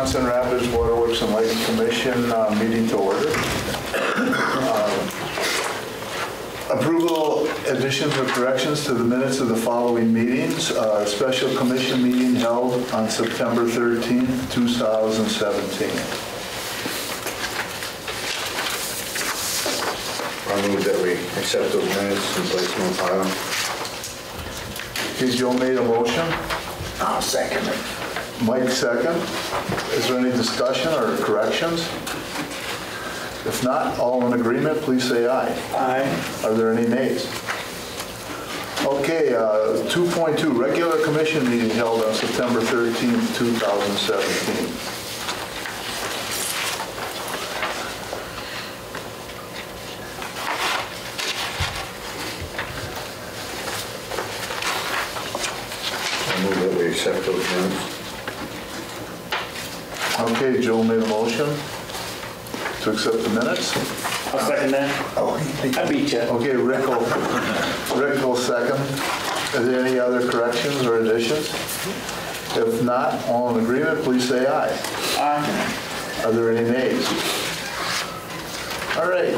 Johnson Rapids Waterworks and Lighting Commission meeting to order. Approval, additions, or corrections to the minutes of the following meetings. Special commission meeting held on September 13th, 2017. I move that we accept those minutes and place them on file. Okay, Joe made a motion. I'll second it. Mike second. Is there any discussion or corrections? If not, all in agreement, please say aye. Aye. Are there any nays? Okay, 2.2, regular commission meeting held on September 13th, 2017. I move that we accept those minutes. Okay, Joe made a motion to accept the minutes. I'll second that. Oh, I beat you. Okay, Rick will second. Are there any other corrections or additions? If not, all in agreement, please say aye. Aye. Are there any nays? All right.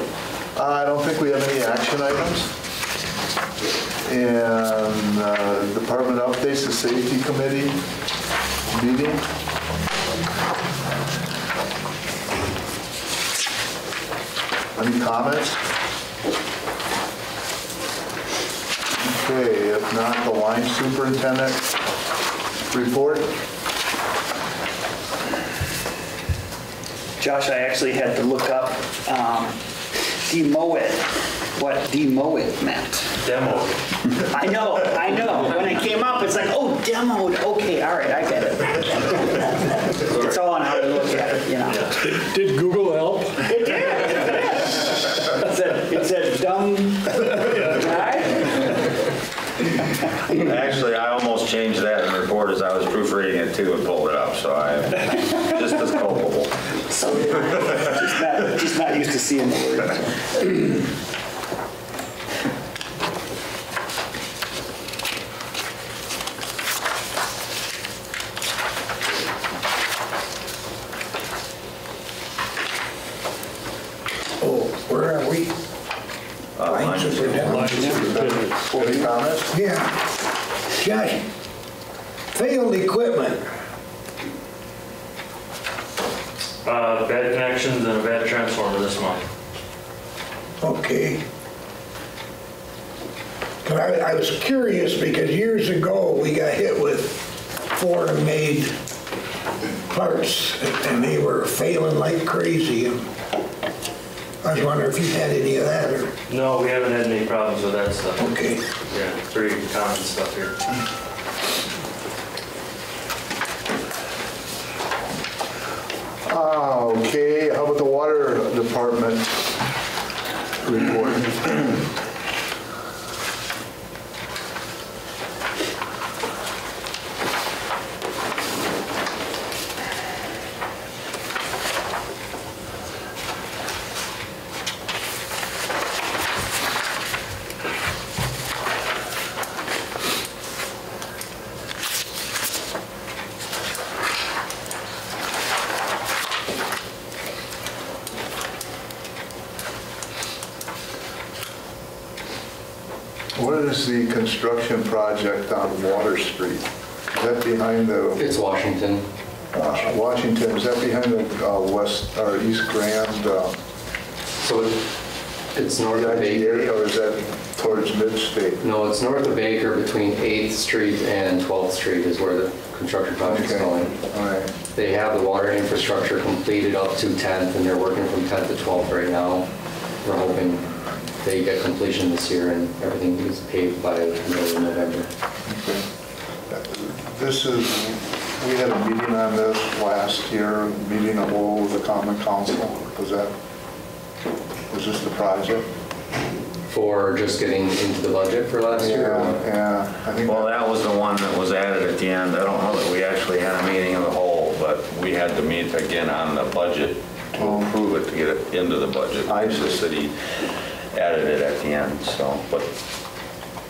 I don't think we have any action items. And department updates, the safety committee meeting. Any comments? Okay, if not, the line superintendent report. Josh, I actually had to look up demoed, what demoed meant. Demo. I know. When it came up, it's like, oh, demoed. Okay, all right, I get it. It's all on how to look at it, you know. Did Google help? It did. It said dumb guy. Actually, I almost changed that in the report as I was proofreading it too and pulled it up, so I'm just as culpable. So, just not used to seeing the word. oh, where are we? Line superintendent. Any comments? Yeah. Josh, failed equipment. Bad connections and a bad transformer this month. Okay. 'Cause I was curious because years ago we got hit with foreign-made parts and they were failing like crazy. And I was wondering if you had any of that or, No, we haven't had any problems with that stuff. okay. Yeah, pretty common stuff here. Okay, how about the water department report? What is the construction project on Water Street? Is that behind the, It's Washington. Washington, is that behind the west, or East Grand, So it's north of Baker. IGA, or is that towards Mid-State? No, it's north of Baker between 8th Street and 12th Street is where the construction project's Okay, going. all right. They have the water infrastructure completed up to 10th and they're working from 10th to 12th right now. We're hoping they get completion this year and everything is paved by the middle of November. Okay. This is, we had a meeting on this last year, meeting of all of the Common Council. Was this the project? For just getting into the budget for last year? Yeah, I think. Well, that was the one that was added at the end. I don't know that we actually had a meeting of the whole, but we had to meet again on the budget to approve it, to get it into the budget. The city added it at the end, so, but.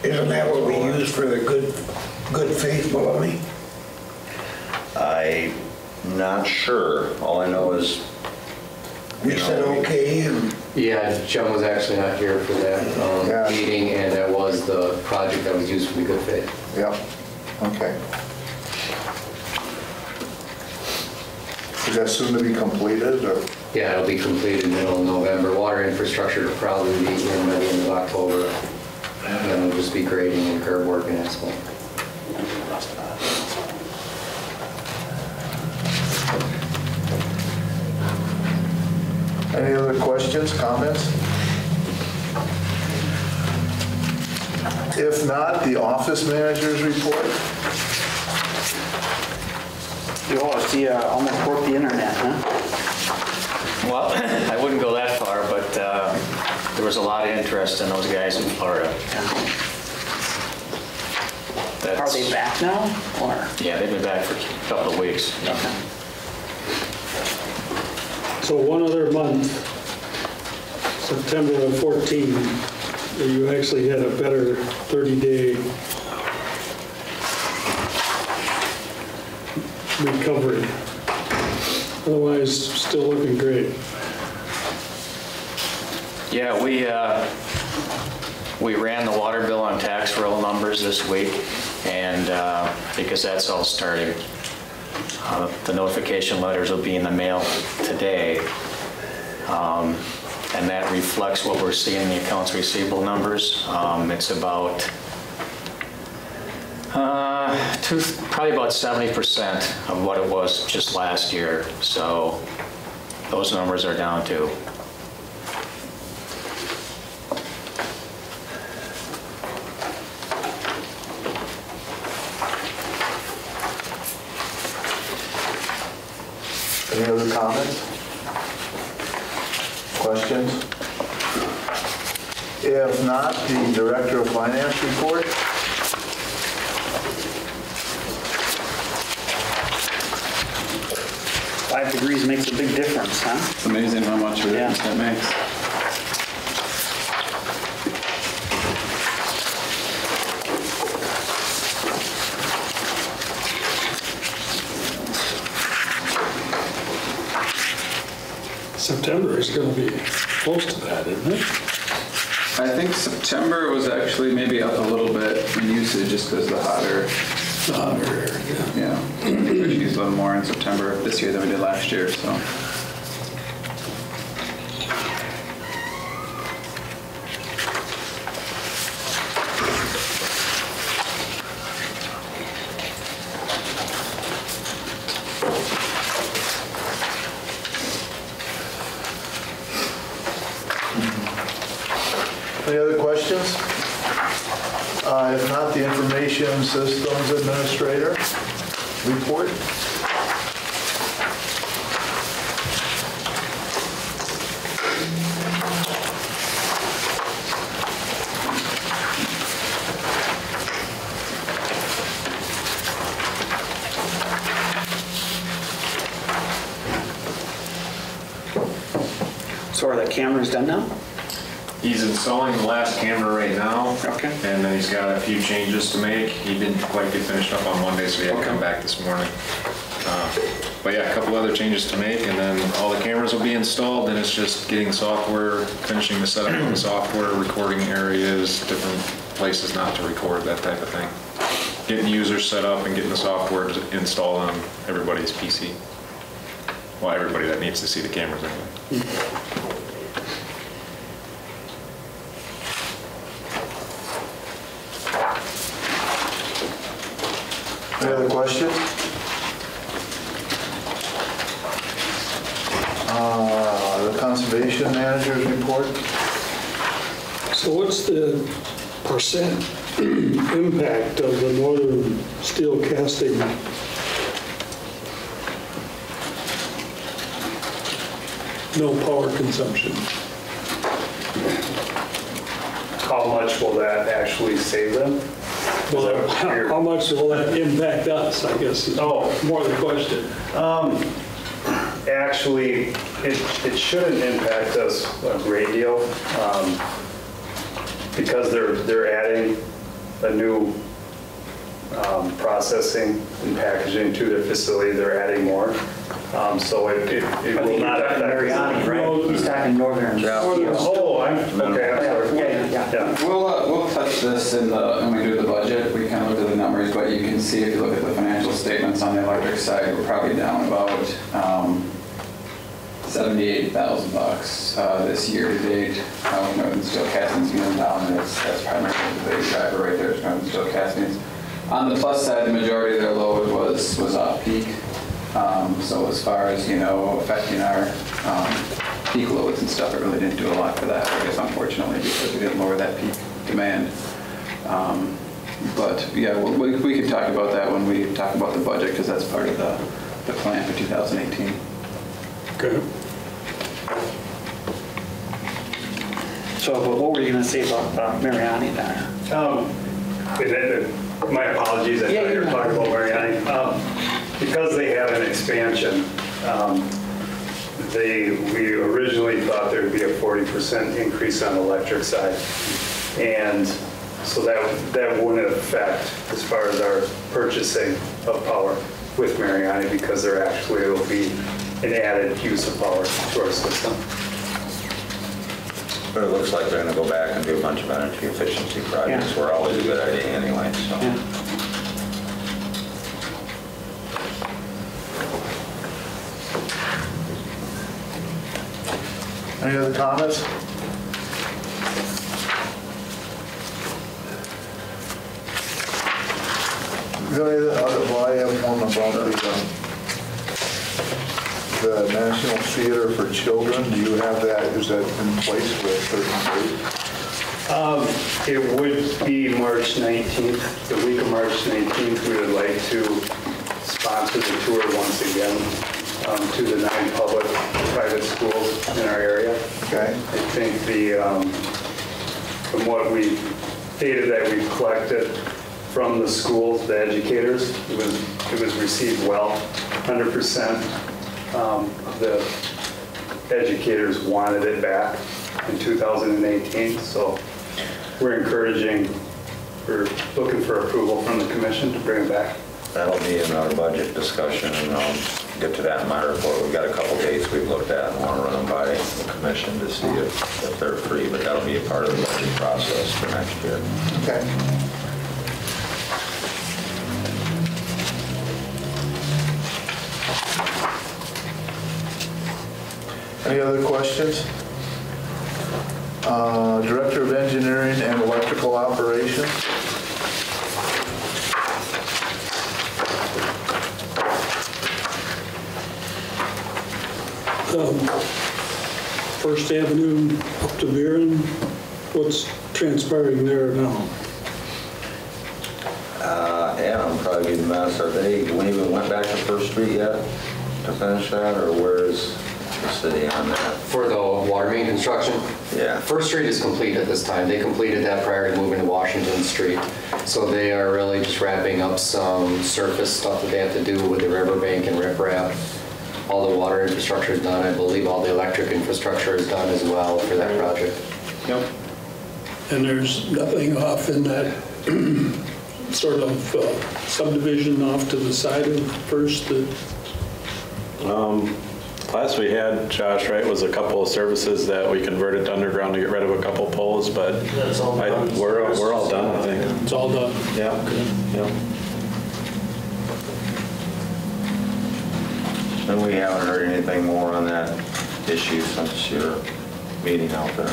Isn't that what we use for the good faith baloney? Not sure. All I know is, We said okay, and Yeah, John was actually not here for that Yeah. meeting, and that was the project that was used for the good faith. Yep, okay. Is that soon to be completed, or? Yeah, it'll be completed middle of November. Water infrastructure will probably be in by the end of October. And then it'll just be grading and curb work and asphalt. Any other questions, comments? If not, the office manager's report? Oh, I see, almost broke the internet, huh? Well, I wouldn't go that far, but there was a lot of interest in those guys in Florida. Are they back now, or? Yeah, they've been back for a couple of weeks. Okay. So one other month, September of 14, you actually had a better 30-day recovery. Otherwise, still looking great. Yeah, we ran the water bill on tax roll numbers this week, and because that's all starting. The notification letters will be in the mail today, and that reflects what we're seeing in the accounts receivable numbers. It's about probably about 70% of what it was just last year, so those numbers are down too. Any other comments? Questions? If not, the Director of Finance report? 5 degrees makes a big difference, huh? It's amazing how much of a difference that makes. September is going to be close to that, isn't it? I think September was actually maybe up a little bit in usage just because the hotter. The hotter air, yeah. Yeah, I think we should use a little more in September this year than we did last year, so. Any other questions? If not, the Information Systems Administrator report? So are the cameras done now? He's installing the last camera right now. Okay. And then he's got a few changes to make. He didn't quite get finished up on Monday, so he had to come back this morning. But yeah, a couple other changes to make, and then all the cameras will be installed, and it's just getting software, finishing the setup of the software, recording areas, different places not to record, that type of thing. Getting users set up and getting the software installed on everybody's PC. Well, everybody that needs to see the cameras anyway. Any other questions? The Conservation Manager's report? So what's the percent impact of the northern steel casting? No power consumption. How much will that actually save them? Well, how much will that impact us, I guess, is more the question. Actually, it shouldn't impact us a great deal because they're adding a new processing and packaging to their facility. They're adding more. So it will not affect. Mariani, right? He's talking northern. Oh, okay, I'm sorry. Yeah. We'll touch this when we do the budget. We kind of look at the numbers, but you can see if you look at the financial statements on the electric side, we're probably down about $78,000 this year to date. Northern Steel Castings being down, and that's primarily the big driver right there is Northern Steel Castings. On the plus side, the majority of their load was off-peak. So as far as, affecting our peak loads and stuff, it really didn't do a lot for that, I guess, unfortunately, because we didn't lower that peak demand. But yeah, we can talk about that when we talk about the budget, because that's part of the plan for 2018. Okay. So, but what were you going to say about Mariani there? My apologies, I thought you were talking about Mariani. Because they have an expansion, we originally thought there would be a 40% increase on the electric side. And so that wouldn't affect as far as our purchasing of power with Mariani, because there actually will be an added use of power to our system. But it looks like they're going to go back and do a bunch of energy efficiency projects. Were always a good idea anyway, so. Yeah. Any other comments? Well, I have one about the National Theater for Children. Do you have that? Is that in place for a certain date? It would be March 19th. The week of March 19th, we would like to sponsor the tour once again to the 9 public private schools in our area. Okay. I think from what data that we've collected from the schools, the educators, it was received well. 100% of the educators wanted it back in 2018. So we're looking for approval from the commission to bring it back. That'll be in our budget discussion, and I'll get to that in my report. We've got a couple dates we've looked at and want to run them by the commission to see if they're free, but that'll be a part of the budget process for next year. Okay. Any other questions? Director of Engineering and Electrical Operations. First Avenue up to Buren, what's transpiring there now? Adam probably be the mess. We even went back to First Street yet to finish that, or where's the city on that? For the water main construction? Yeah. First Street is complete at this time. They completed that prior to moving to Washington Street. So they are really just wrapping up some surface stuff that they have to do with the riverbank and riprap. All the water infrastructure is done. I believe all the electric infrastructure is done as well for that project. Yep. And there's nothing off in that sort of subdivision off to the side of First that... Last we had, Josh, right, was a couple of services that we converted to underground to get rid of a couple poles, but we're all done, I think. It's all done? Yeah. Yeah. And we haven't heard anything more on that issue since your meeting out there.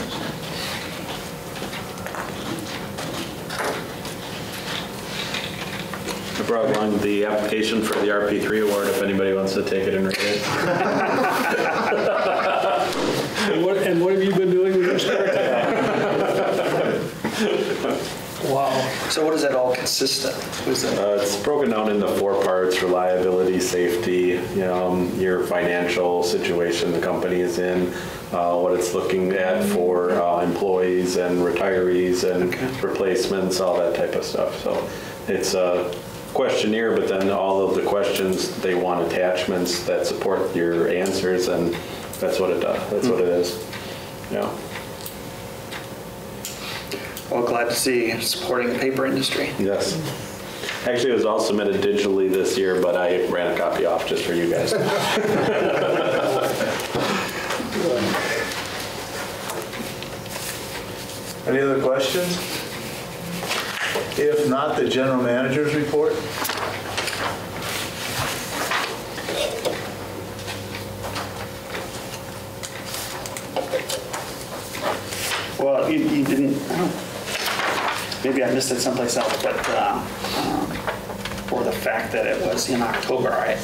I brought along the application for the RP3 award if anybody wants to take it and read it. And what have you been doing with your spare time? Wow. So what does that all consist of? It's broken down into 4 parts: reliability, safety, your financial situation the company is in, what it's looking at for employees and retirees and replacements, all that type of stuff. So it's a questionnaire, but then all of the questions, they want attachments that support your answers, and that's what it does. That's what it is. Yeah. Well, glad to see you supporting the paper industry. Yes. Actually, it was all submitted digitally this year, but I ran a copy off just for you guys. Any other questions? If not, the general manager's report. Well, you didn't, maybe I missed it someplace else, but for the fact that it was in October, right?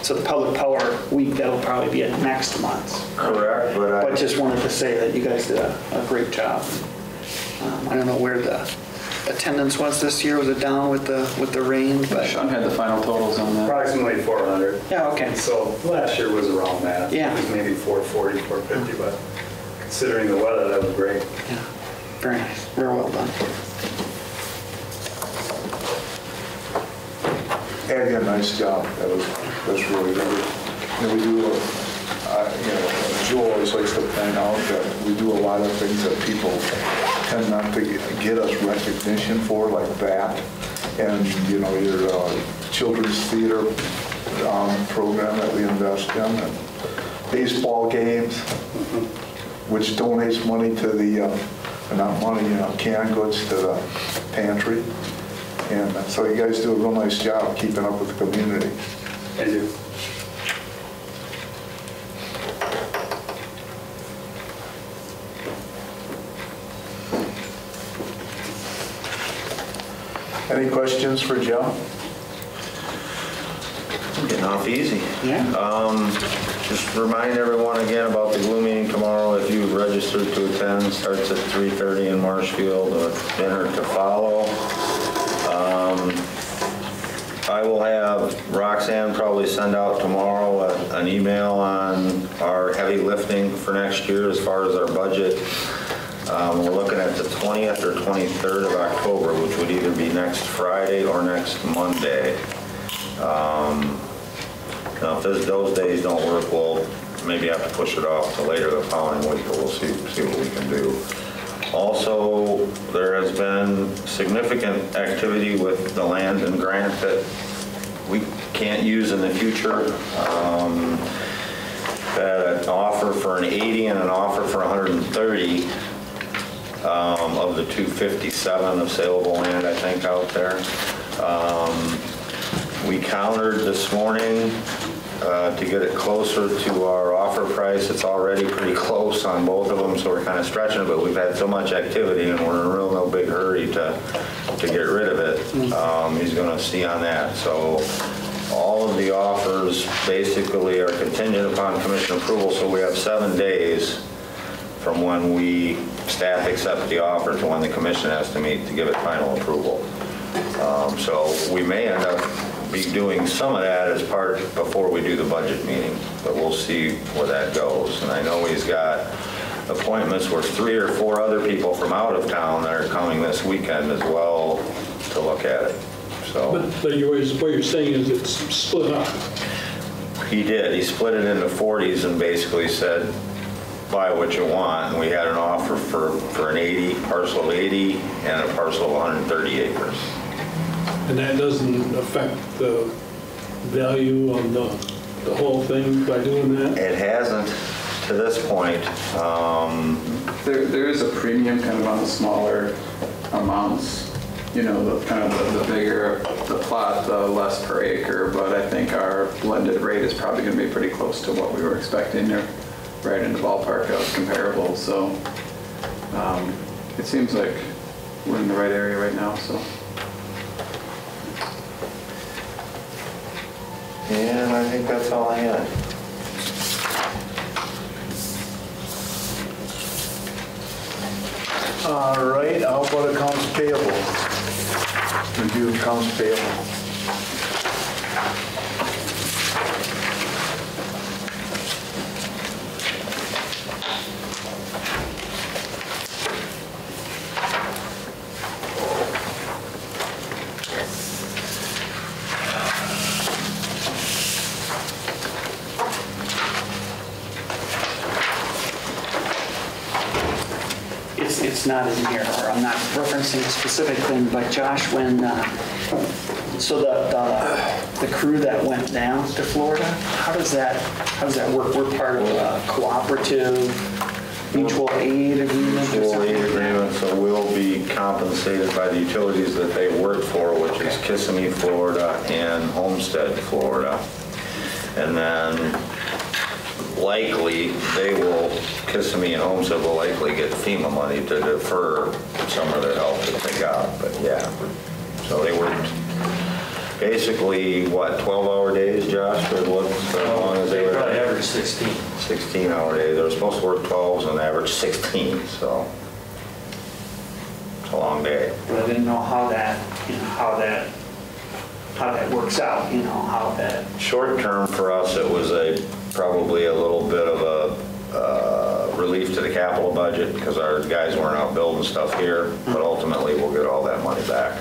So the Public Power Week, that'll probably be at next month. Correct, But just wanted to say that you guys did a great job. I don't know where the attendance was this year. Was it down with the rain? But Sean had the final totals on that. Approximately 400. yeah, okay. So last year was around that. Yeah. It was maybe 440, 450, but considering the weather, that was great. Yeah, very nice. Very well done. Ed did a nice job. That was really good. We do, Joe always likes to point out that we do a lot of things that people tend not to get us recognition for, like that. And, your children's theater program that we invest in, and baseball games, which donates money to the, not money, canned goods to the pantry. And so you guys do a real nice job keeping up with the community. Thank you. Any questions for Joe? Getting off easy. Yeah. Just remind everyone again about the glue meeting tomorrow. If you've registered to attend, starts at 3:30 in Marshfield, dinner to follow. I will have Roxanne probably send out tomorrow an email on our heavy lifting for next year as far as our budget. We're looking at the 20th or 23rd of October, which would either be next Friday or next Monday. Now, if those days don't work, we'll maybe have to push it off to later the following week, but we'll see what we can do. Also, there has been significant activity with the land and grant that we can't use in the future. Had an offer for an 80 and an offer for 130 of the 257 of saleable land, I think, out there. We countered this morning to get it closer to our offer price. It's already pretty close on both of them, so we're kind of stretching it, but we've had so much activity and we're in no big hurry to get rid of it. He's going to see on that. So all of the offers basically are contingent upon commission approval, so we have 7 days from when staff accept the offer to when the commission has to meet to give it final approval. So we may end up be doing some of that as part before we do the budget meeting, but we'll see where that goes. And I know he's got appointments with 3 or 4 other people from out of town that are coming this weekend as well to look at it. So. But what you're saying is it's split up. He did. He split it into 40s and basically said, buy what you want. And we had an offer for an parcel of 80 and a parcel of 130 acres. And that doesn't affect the value on the whole thing by doing that? It hasn't to this point. There is a premium kind of on the smaller amounts. The kind of the bigger the plot, the less per acre. But I think our blended rate is probably going to be pretty close to what we were expecting. They're right in the ballpark of comparable. So it seems like we're in the right area right now. So. And I think that's all I had. All right, how about accounts payable? Review accounts payable. It's not in here, or I'm not referencing a specific thing, but Josh, when So the crew that went down to Florida, how does that work? We're part of a cooperative mutual aid agreement or Mutual aid something? agreement, so we'll be compensated by the utilities that they work for, which is Kissimmee, Florida, and Homestead, Florida. And then likely, Kissimmee and Homestead will likely get FEMA money to defer some of their help that they got, but yeah. So they worked basically, 12-hour days, Josh, or what, as long as they were? Probably average 16. 16-hour days. They were supposed to work 12s and average 16, so it's a long day. But I didn't know how that works out, how that. Short term for us, it was probably a little bit of a relief to the capital budget because our guys weren't out building stuff here, but ultimately we'll get all that money back.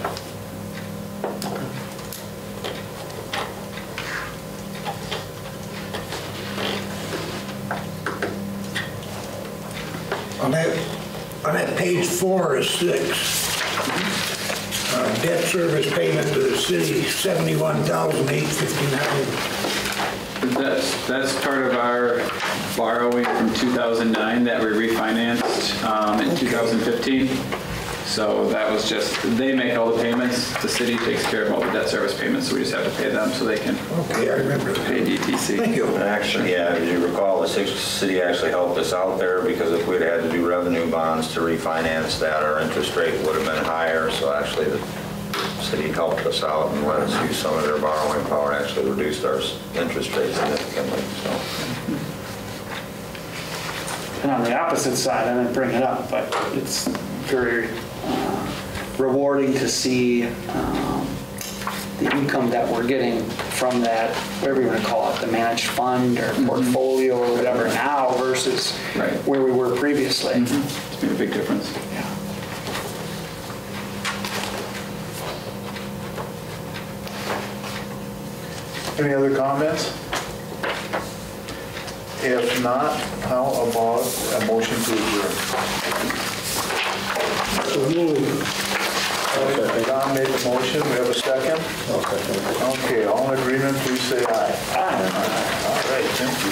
On that page 4 or 6, debt service payment to the city, $71,859. That's part of our borrowing from 2009 that we refinanced in 2015. So that was just, they make all the payments, the city takes care of all the debt service payments, so we just have to pay them so they can Okay, I remember that. pay DTC. Thank you. Actually, yeah, as you recall, the city actually helped us out there because if we'd had to do revenue bonds to refinance that, our interest rate would have been higher. So actually, the city helped us out and let us use some of their borrowing power and actually reduced our interest rate significantly. So. And on the opposite side, I didn't bring it up, but it's very rewarding to see the income that we're getting from that, whatever you want to call it, the managed fund or portfolio or whatever now versus where we were previously. It's made a big difference. Yeah. Any other comments? If not, how about a motion to adjourn? So moved. Don made the motion, we have a second? Okay, all in agreement, please say aye. Aye. All right, thank you.